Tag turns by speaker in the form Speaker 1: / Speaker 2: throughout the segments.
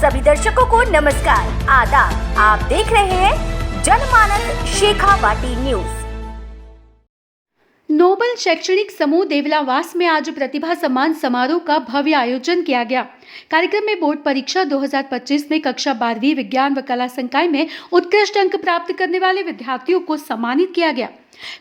Speaker 1: सभी दर्शकों को नमस्कार, आदाब। आप देख रहे हैं जनमानस शेखावाटी न्यूज।
Speaker 2: नोबल शैक्षणिक समूह देवलावास में आज प्रतिभा सम्मान समारोह का भव्य आयोजन किया गया। कार्यक्रम में बोर्ड परीक्षा 2025 में कक्षा 12वीं विज्ञान व कला संकाय में उत्कृष्ट अंक प्राप्त करने वाले विद्यार्थियों को सम्मानित किया गया।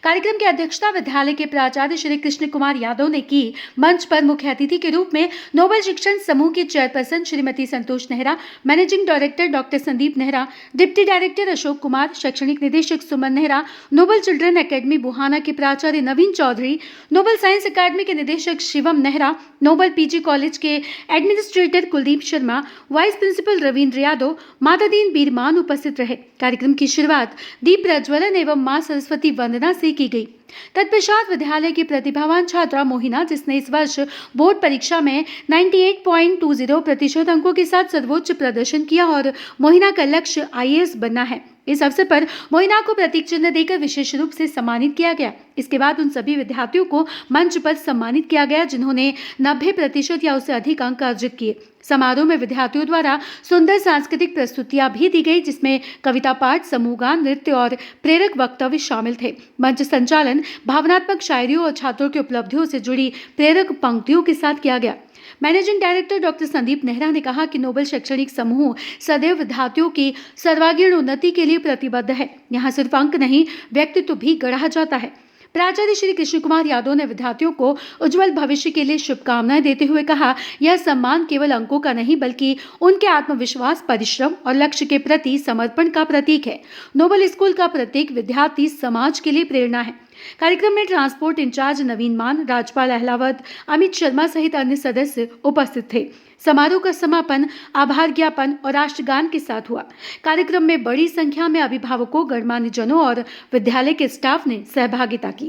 Speaker 2: कार्यक्रम की अध्यक्षता विद्यालय के प्राचार्य श्री कृष्ण कुमार यादव ने की। मंच पर मुख्य अतिथि के रूप में नोबल शिक्षण समूह की chairperson Shrimati Santosh Nehra, managing director doctor Sandeep Nehra, deputy director Ashok Kumar, शैक्षणिक निदेशक Suman Nehra, Noble children academy Buhana के प्राचार्य नवीन चौधरी, नोबल साइंस अकादमी के निदेशक Shivam Nehra, Noble PG college के administrator Kuldeep Sharma, vice principal Ravindra Yadav, Mata Deen बीरमान उपस्थित रहे। कार्यक्रम की शुरुआत दीप प्रज्वलन एवं मां सरस्वती वंदना से की गई। तत्पश्चात विद्यालय की प्रतिभावान छात्रा मोहिना, जिसने इस वर्ष बोर्ड परीक्षा में 98.20% अंकों के साथ सर्वोच्च प्रदर्शन किया और मोहिना का लक्ष्य IAS बनना है। इस अवसर पर मोहिना को प्रतीक चिन्ह देकर विशेष रूप से सम्मानित किया गया। इसके बाद उन सभी विद्यार्थियों को मंच पर सम्मानित किया गया जिन्होंने 90% या उससे अधिक अंक अर्जित किए। समारोह में विद्यार्थियों द्वारा सुंदर सांस्कृतिक प्रस्तुतियां भी दी गई, जिसमें कविता पाठ, समूह गान, नृत्य और प्रेरक वक्तव्य शामिल थे। मंच संचालन भावनात्मक शायरियों और छात्रों की उपलब्धियों से जुड़ी प्रेरक पंक्तियों के साथ किया गया। Managing director doctor Sandeep Nehra ने कहा कि नोबल शैक्षणिक समूह सदैव विद्यार्थियों की सर्वांगीण उन्नति के लिए प्रतिबद्ध है। यहाँ सिर्फ अंक नहीं, व्यक्तित्व भी गढ़ा जाता है। प्राचार्य श्री कृष्ण कुमार यादव ने विद्यार्थियों को उज्जवल भविष्य के लिए शुभकामनाएं देते हुए कहा, यह सम्मान केवल अंकों का नहीं बल्कि उनके आत्मविश्वास, परिश्रम और लक्ष्य के प्रति समर्पण का प्रतीक है। नोबल स्कूल का प्रत्येक विद्यार्थी समाज के लिए प्रेरणा है। कार्यक्रम में ट्रांसपोर्ट इंचार्ज नवीन मान, राज्यपाल अहलावत, अमित शर्मा सहित अन्य सदस्य उपस्थित थे। समारोह का समापन आभार ज्ञापन और राष्ट्रगान के साथ हुआ। कार्यक्रम में बड़ी संख्या में अभिभावकों, गणमान्य जनों और विद्यालय के स्टाफ ने सहभागिता की।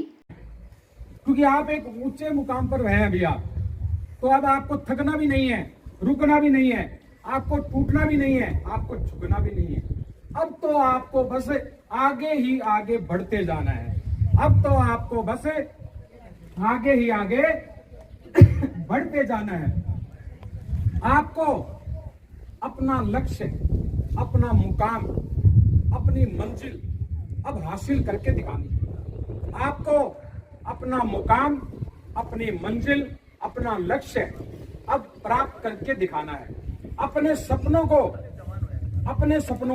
Speaker 3: क्योंकि आप एक ऊंचे मुकाम पर हैं अभी आप, तो अब आपको थकना भी नहीं है, रुकना भी नहीं है, आपको टूटना भी नहीं है, आपको झुकना भी नहीं है। अब तो आपको बस आगे ही आगे बढ़ते जाना है। अब तो आपको बस आगे ही आगे बढ़ते जाना है। आपको अपना लक्ष्य, अपना मुकाम, अपनी मंजिल अब हासिल करके दिखानी है। आपको अपना मुकाम, अपनी मंजिल, अपना लक्ष्य अब प्राप्त करके दिखाना है। अपने सपनों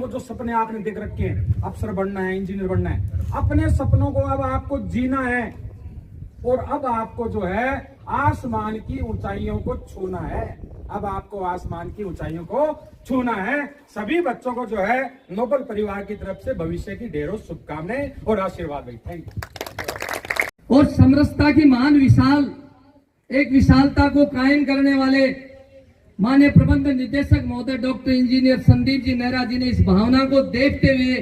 Speaker 3: को जो सपने आपने देख रखे हैं, अफसर बनना है, इंजीनियर बनना है, अपने सपनों को अब आपको जीना है और अब आपको जो है आसमान की ऊंचाइयों को छूना है। अब आपको आसमान की ऊंचाइयों को छूना है। सभी बच्चों को जो है नोबल परिवार की तरफ से भविष्य की ढेरों शुभकामनाएं और आशीर्वाद भाई। Thank you.
Speaker 4: और समरसता की महान एक विशालता को कायम करने वाले माननीय प्रबंध निदेशक महोदय डॉक्टर इंजीनियर संदीप जी नेहरा जी ने इस भावना को देखते हुए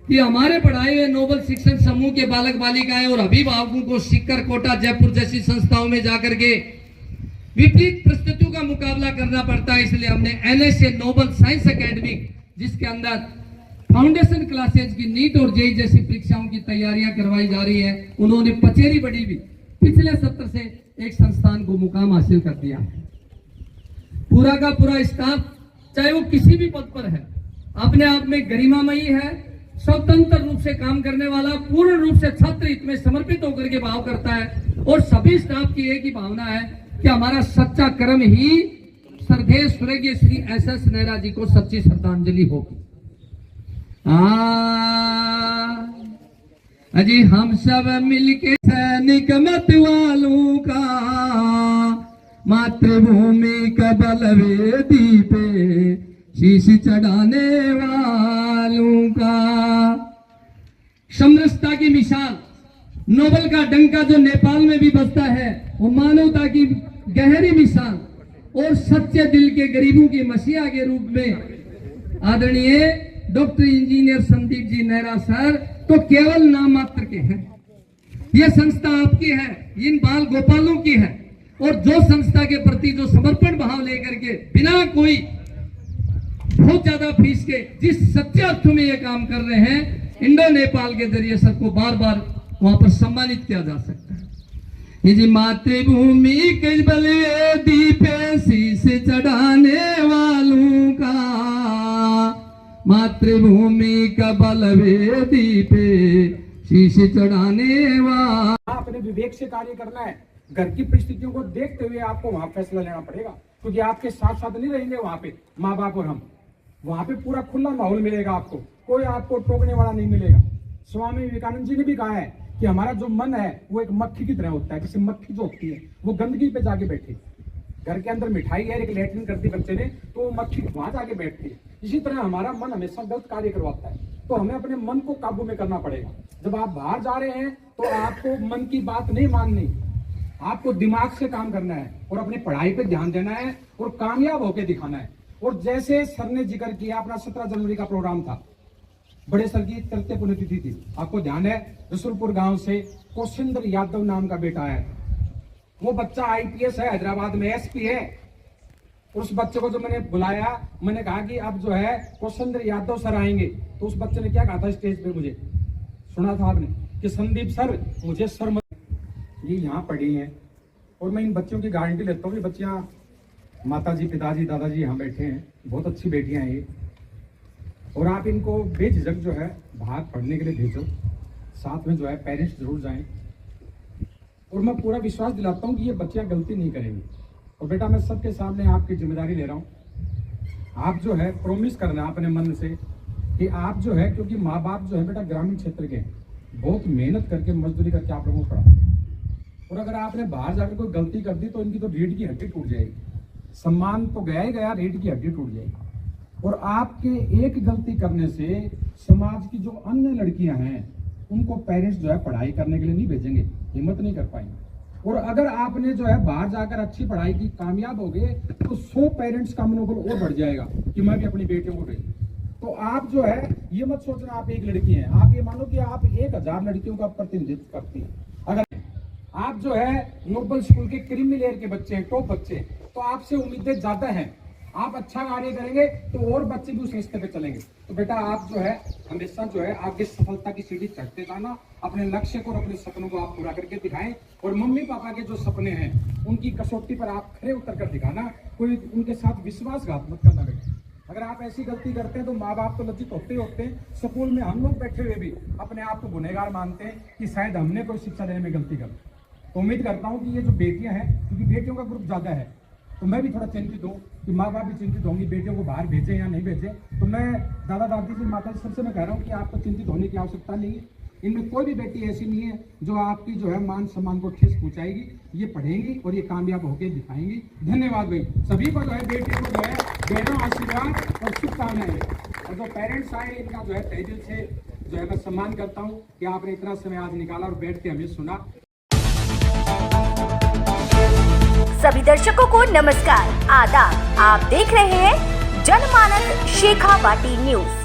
Speaker 4: कि हमारे पढ़ाए हुए नोबल शिक्षण समूह के बालक बालिकाएं और अभिभावकों को सीकर, कोटा, जयपुर जैसी संस्थाओं में जाकर के विपरीत परिस्थितियों का मुकाबला करना पड़ता है, इसलिए हमने NSA नोबल साइंस अकेडमी, जिसके अंदर फाउंडेशन क्लासेज की नीट और जेई जैसी परीक्षाओं की तैयारियां करवाई जा रही है, उन्होंने पचेरी बड़ी भी पिछले सत्र से एक संस्थान को मुकाम हासिल कर दिया है। पूरा का पूरा स्टाफ, चाहे वो किसी भी पद पर है, अपने आप में गरिमामयी है, स्वतंत्र रूप से काम करने वाला, पूर्ण रूप से छात्र हित में समर्पित होकर के भाव करता है। और सभी स्टाफ की एक ही भावना है कि हमारा सच्चा कर्म ही श्रद्धेय स्वर्गीय श्री SS नेहरा जी को सच्ची श्रद्धांजलि होगी। अजी हम सब मिलके सैनिक मत वालों का, मातृभूमि का बलवेदी पे शीश चढ़ाने वालों का। समरसता की मिसाल, नोबल का डंका जो नेपाल में भी बजता है, वो मानवता की गहरी मिसाल और सच्चे दिल के गरीबों की मसीहा के रूप में आदरणीय doctor engineer Sandeep ji Nehra sir तो केवल नाम मात्र के हैं। यह संस्था आपकी है, इन बाल गोपालों की है, और जो संस्था के प्रति जो समर्पण भाव लेकर के बिना कोई बहुत ज्यादा फीस के जिस सच्चे अर्थों में ये काम कर रहे हैं, इंडो नेपाल के जरिए सबको बार बार वहां पर सम्मानित किया जा सकता है। ये जी मातृभूमि के बलवेदी पे शीश चढ़ाने वालों का मातृभूमि का बलवेदी पे शीश चढ़ाने वाला।
Speaker 3: अपने विवेक से कार्य करना है। घर की परिस्थितियों को देखते हुए आपको वहां फैसला लेना पड़ेगा, क्योंकि आपके साथ साथ नहीं रहेंगे वहां पे माँ बाप और हम। वहां पे पूरा खुला माहौल मिलेगा आपको, कोई आपको टोकने वाला नहीं मिलेगा। स्वामी विवेकानंद जी ने भी कहा है कि हमारा जो मन है वो एक मक्खी की तरह होता है। जैसे मक्खी जो होती है वो गंदगी पे जाके बैठी, घर के अंदर मिठाई है, एक लैट्रिन करती बच्चे ने, तो वो मक्खी वहां जाके बैठती है। इसी तरह हमारा मन हमेशा गलत कार्य करवाता है, तो हमें अपने मन को काबू में करना पड़ेगा। जब आप बाहर जा रहे हैं तो आपको मन की बात नहीं माननी, आपको दिमाग से काम करना है और अपनी पढ़ाई पे ध्यान देना है और कामयाब होकर दिखाना है। और जैसे सर ने जिक्र किया, अपना 17 जनवरी का प्रोग्राम था, बड़े सर की तृतीय पुण्यतिथि थी। आपको ध्यान है रसुलपुर गांव से कौशिंद्र यादव नाम का बेटा है, वो बच्चा IPS है, हैदराबाद में SP है। उस बच्चे को जो मैंने बुलाया, मैंने कहा कि अब जो है कौशिंद्र यादव सर आएंगे, तो उस बच्चे ने क्या कहा था स्टेज पे, मुझे सुना था आपने कि संदीप सर मुझे सर मत। ये यहाँ पढ़ी हैं और मैं इन बच्चों की गारंटी लेता हूँ कि बच्चियाँ, माताजी, पिताजी, दादाजी यहाँ बैठे हैं, बहुत अच्छी बेटियाँ हैं ये, और आप इनको बेझिझक जो है बाहर पढ़ने के लिए भेजो। साथ में जो है पेरेंट्स जरूर जाएं, और मैं पूरा विश्वास दिलाता हूँ कि ये बच्चियाँ गलती नहीं करेंगी। और बेटा मैं सबके सामने आपकी जिम्मेदारी ले रहा हूँ, आप जो है प्रॉमिस करना अपने मन से कि आप जो है, क्योंकि माँ बाप जो है बेटा ग्रामीण क्षेत्र के बहुत मेहनत करके मजदूरी करके आप लोगों को पढ़ाते हैं, और अगर आपने बाहर जाकर कोई गलती कर दी तो इनकी तो रीढ़ की हड्डी टूट जाएगी। सम्मान तो गया ही गया, रीढ़ की हड्डी टूट जाएगी। और आपके एक गलती करने से समाज की जो अन्य लड़कियां हैं उनको पेरेंट्स जो है पढ़ाई करने के लिए नहीं भेजेंगे, हिम्मत नहीं कर पाएंगे। और अगर आपने जो है बाहर जाकर अच्छी पढ़ाई की, कामयाब हो गए, तो 100 पेरेंट्स का मनोबल और बढ़ जाएगा कि मैं भी अपनी बेटियों को भेजूं। तो आप जो है ये मत सोचना आप एक लड़की हैं, आप ये मानो कि आप 1000 लड़कियों का प्रतिनिधित्व करती हैं। अगर आप जो है नोबल स्कूल के क्रीमी लेयर के बच्चे हैं, टॉप बच्चे, तो आपसे उम्मीदें ज्यादा हैं। आप अच्छा कार्य करेंगे तो और बच्चे भी उस रास्ते पे चलेंगे। तो बेटा आप जो है हमेशा जो है आगे सफलता की सीढ़ी चढ़ते जाना, अपने लक्ष्य को और अपने सपनों को आप पूरा करके दिखाएं। और मम्मी पापा के जो सपने हैं उनकी कसौटी पर आप खड़े उतर कर दिखाना, कोई उनके साथ विश्वासघात मत करना बेटा। अगर आप ऐसी गलती करते हैं तो माँ बाप तो लज्जित होते ही होते हैं। स्कूल में हम लोग बैठे हुए भी अपने आप को गुनहगार मानते हैं कि शायद हमने कोई शिक्षा देने में गलती कर। तो उम्मीद करता हूँ कि ये जो बेटियां हैं, क्योंकि बेटियों का ग्रुप ज्यादा है, तो मैं भी थोड़ा चिंतित हूँ कि माँ बाप भी चिंतित होंगी बेटियों को बाहर भेजें या नहीं भेजें। तो मैं दादा दादी जी, माता जी, सबसे मैं कह रहा हूँ कि आपको चिंतित होने की आवश्यकता नहीं है। इनमें कोई भी बेटी ऐसी नहीं है जो आपकी जो है मान सम्मान को ठेस पहुंचाएगी। ये पढ़ेंगी और ये कामयाब होकर दिखाएंगी। धन्यवाद भाई सभी को, जो है बेटियों को जो है दे रहा हूँ आशीर्वाद और शुभकामनाएं। और जो पेरेंट्स आए इनका जो है तहे दिल से जो है मैं सम्मान करता हूँ कि आपने इतना समय आज निकाला और बैठ के हमें सुना।
Speaker 1: सभी दर्शकों को नमस्कार, आदाब। आप देख रहे हैं जनमानस शेखावाटी न्यूज।